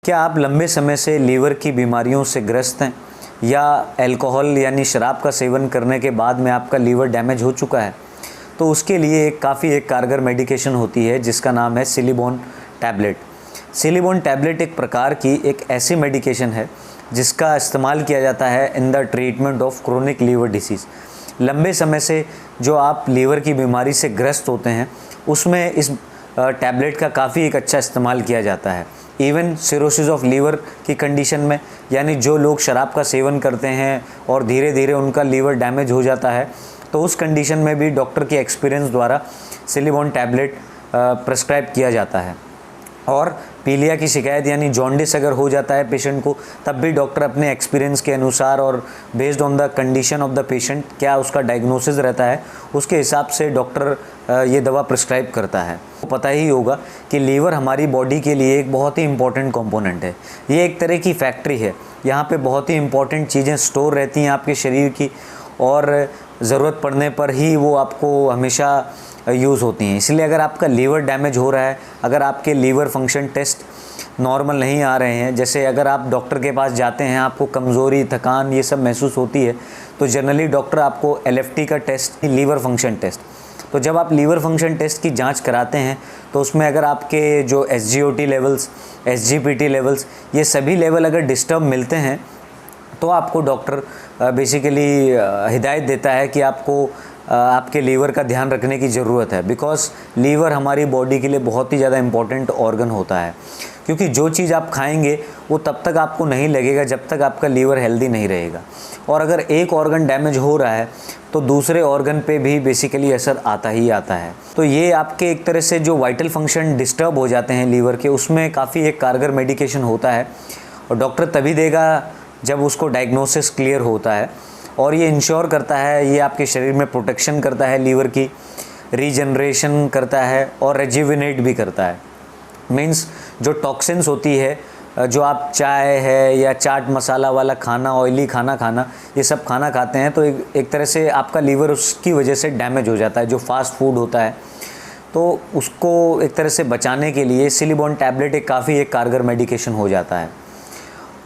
क्या आप लंबे समय से लीवर की बीमारियों से ग्रस्त हैं या अल्कोहल यानी शराब का सेवन करने के बाद में आपका लीवर डैमेज हो चुका है? तो उसके लिए काफ़ी एक कारगर मेडिकेशन होती है जिसका नाम है सिलिबोन टैबलेट। सिलिबोन टैबलेट एक प्रकार की एक ऐसी मेडिकेशन है जिसका इस्तेमाल किया जाता है in the treatment of chronic liver disease. लंबे समय से जो आप लीवर की बीमारी से ग्रस्त होते हैं उसमें इस टैबलेट का काफ़ी एक अच्छा इस्तेमाल किया जाता है। इवन सिरोसिस ऑफ लीवर की कंडीशन में, यानी जो लोग शराब का सेवन करते हैं और धीरे धीरे उनका लीवर डैमेज हो जाता है, तो उस कंडीशन में भी डॉक्टर के एक्सपीरियंस द्वारा सिलिबोन टैबलेट प्रेस्क्राइब किया जाता है। और पीलिया की शिकायत यानी जॉन्डिस अगर हो जाता है पेशेंट को, तब भी डॉक्टर अपने एक्सपीरियंस के अनुसार और based on the condition of the patient, क्या उसका डायग्नोसिस रहता है, उसके हिसाब से डॉक्टर ये दवा प्रिस्क्राइब करता है। तो पता ही होगा कि लीवर हमारी बॉडी के लिए एक बहुत ही इम्पॉर्टेंट कंपोनेंट है। ये एक तरह की फैक्ट्री है, यहाँ पे बहुत ही इम्पॉर्टेंट चीज़ें स्टोर रहती हैं आपके शरीर की और ज़रूरत पड़ने पर ही वो आपको हमेशा यूज़ होती हैं। इसलिए अगर आपका लीवर डैमेज हो रहा है, अगर आपके लीवर फंक्शन टेस्ट नॉर्मल नहीं आ रहे हैं, जैसे अगर आप डॉक्टर के पास जाते हैं, आपको कमज़ोरी, थकान ये सब महसूस होती है, तो जनरली डॉक्टर आपको LFT का टेस्ट, लीवर फंक्शन टेस्ट, तो जब आप लीवर फंक्शन टेस्ट की जांच कराते हैं तो उसमें अगर आपके जो SGOT लेवल्स, SGPT लेवल्स, ये सभी लेवल अगर डिस्टर्ब मिलते हैं तो आपको डॉक्टर बेसिकली हिदायत देता है कि आपको आपके लीवर का ध्यान रखने की ज़रूरत है। बिकॉज़ लीवर हमारी बॉडी के लिए बहुत ही ज़्यादा इम्पॉर्टेंट ऑर्गन होता है, क्योंकि जो चीज़ आप खाएंगे वो तब तक आपको नहीं लगेगा जब तक आपका लीवर हेल्दी नहीं रहेगा। और अगर एक ऑर्गन डैमेज हो रहा है तो दूसरे ऑर्गन पे भी बेसिकली असर आता ही आता है। तो ये आपके एक तरह से जो वाइटल फंक्शन डिस्टर्ब हो जाते हैं लीवर के, उसमें काफ़ी एक कारगर मेडिकेशन होता है और डॉक्टर तभी देगा जब उसको डायग्नोसिस क्लियर होता है। और ये इंश्योर करता है, ये आपके शरीर में प्रोटेक्शन करता है, लीवर की रीजनरेशन करता है और रेजिविनेट भी करता है। मीन्स जो टॉक्सिन्स होती है, जो आप चाय है या चाट मसाला वाला खाना, ऑयली खाना, ये सब खाना खाते हैं, तो एक तरह से आपका लीवर उसकी वजह से डैमेज हो जाता है। जो फास्ट फूड होता है, तो उसको एक तरह से बचाने के लिए सिलिबोन टैबलेट एक काफ़ी एक कारगर मेडिकेशन हो जाता है।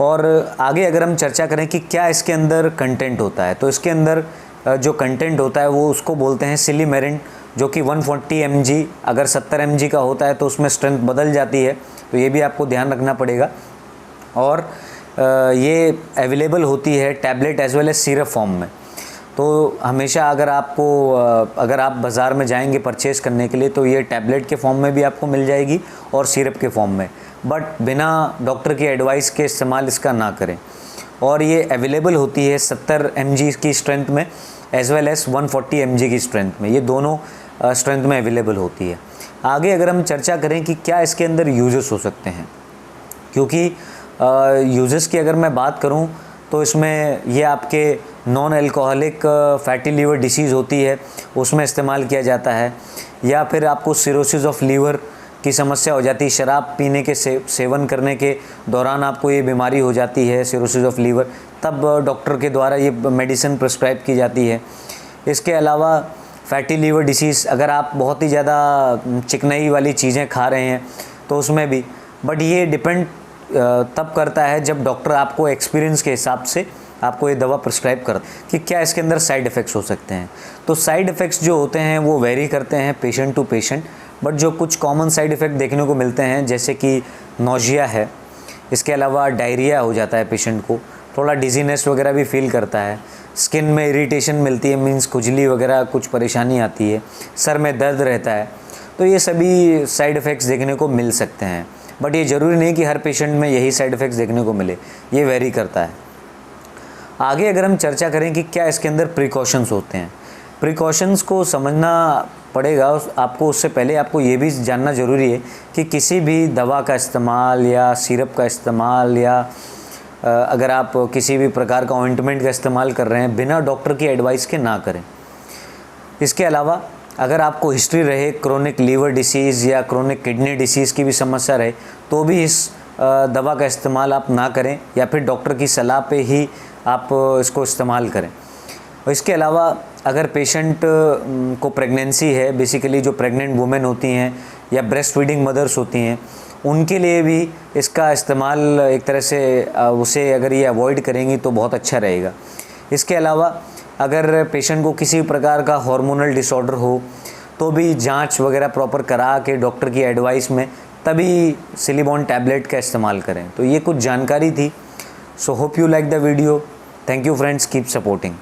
और आगे अगर हम चर्चा करें कि क्या इसके अंदर कंटेंट होता है, तो इसके अंदर जो कंटेंट होता है वो उसको बोलते हैं सिलीमेरिन, जो कि 140 mg, अगर 70 mg का होता है तो उसमें स्ट्रेंथ बदल जाती है, तो ये भी आपको ध्यान रखना पड़ेगा। और ये अवेलेबल होती है tablet as well as syrup form में। तो हमेशा अगर आप बाज़ार में जाएंगे परचेज़ करने के लिए तो ये टैबलेट के फॉर्म में भी आपको मिल जाएगी और सिरप के फॉर्म में, बट बिना डॉक्टर की एडवाइस के इस्तेमाल इसका ना करें। और ये अवेलेबल होती है 70 mg की स्ट्रेंथ में एज वेल एज 140 mg की स्ट्रेंथ में, ये दोनों स्ट्रेंथ में अवेलेबल होती है। आगे अगर हम चर्चा करें कि क्या इसके अंदर यूजेस हो सकते हैं, क्योंकि यूजेस की अगर मैं बात करूं तो इसमें ये आपके non alcoholic fatty liver disease होती है उसमें इस्तेमाल किया जाता है, या फिर आपको सिरोसिस ऑफ लीवर की समस्या हो जाती है, शराब पीने के सेवन करने के दौरान आपको ये बीमारी हो जाती है सिरोसिस ऑफ लीवर, तब डॉक्टर के द्वारा ये मेडिसिन प्रिस्क्राइब की जाती है। इसके अलावा फैटी लीवर डिसीज़, अगर आप बहुत ही ज़्यादा चिकनाई वाली चीज़ें खा रहे हैं तो उसमें भी, बट ये डिपेंड तब करता है जब डॉक्टर आपको एक्सपीरियंस के हिसाब से आपको ये दवा प्रिस्क्राइब करता है कि क्या इसके अंदर साइड इफ़ेक्ट्स हो सकते हैं। तो साइड इफ़ेक्ट्स जो होते हैं वो वेरी करते हैं पेशेंट टू पेशेंट, बट जो कुछ कॉमन साइड इफ़ेक्ट देखने को मिलते हैं जैसे कि नोजिया है, इसके अलावा डायरिया हो जाता है पेशेंट को, थोड़ा डिजीनेस वगैरह भी फील करता है, स्किन में इरिटेशन मिलती है, मीन्स खुजली वगैरह कुछ परेशानी आती है, सर में दर्द रहता है, तो ये सभी साइड इफ़ेक्ट्स देखने को मिल सकते हैं। बट ये ज़रूरी नहीं कि हर पेशेंट में यही साइड इफ़ेक्ट्स देखने को मिले, ये वेरी करता है। आगे अगर हम चर्चा करें कि क्या इसके अंदर प्रिकॉशंस होते हैं, प्रिकॉशंस को समझना पड़ेगा आपको। उससे पहले आपको ये भी जानना ज़रूरी है कि किसी भी दवा का इस्तेमाल या सिरप का इस्तेमाल या अगर आप किसी भी प्रकार का ऑइंटमेंट का इस्तेमाल कर रहे हैं बिना डॉक्टर की एडवाइस के ना करें। इसके अलावा अगर आपको हिस्ट्री रहे क्रोनिक लीवर डिसीज़ या क्रोनिक किडनी डिसीज़ की भी समस्या रहे तो भी इस दवा का इस्तेमाल आप ना करें, या फिर डॉक्टर की सलाह पे ही आप इसको इस्तेमाल करें। और इसके अलावा अगर पेशेंट को प्रेगनेंसी है, बेसिकली जो प्रेग्नेंट वुमेन होती हैं या ब्रेस्ट फीडिंग मदर्स होती हैं, उनके लिए भी इसका इस्तेमाल एक तरह से उसे अगर ये अवॉइड करेंगी तो बहुत अच्छा रहेगा। इसके अलावा अगर पेशेंट को किसी प्रकार का हार्मोनल डिसऑर्डर हो तो भी जांच वगैरह प्रॉपर करा के डॉक्टर की एडवाइस में तभी सिलिबॉन टैबलेट का इस्तेमाल करें। तो ये कुछ जानकारी थी। So hope you like the video. Thank you friends, keep supporting.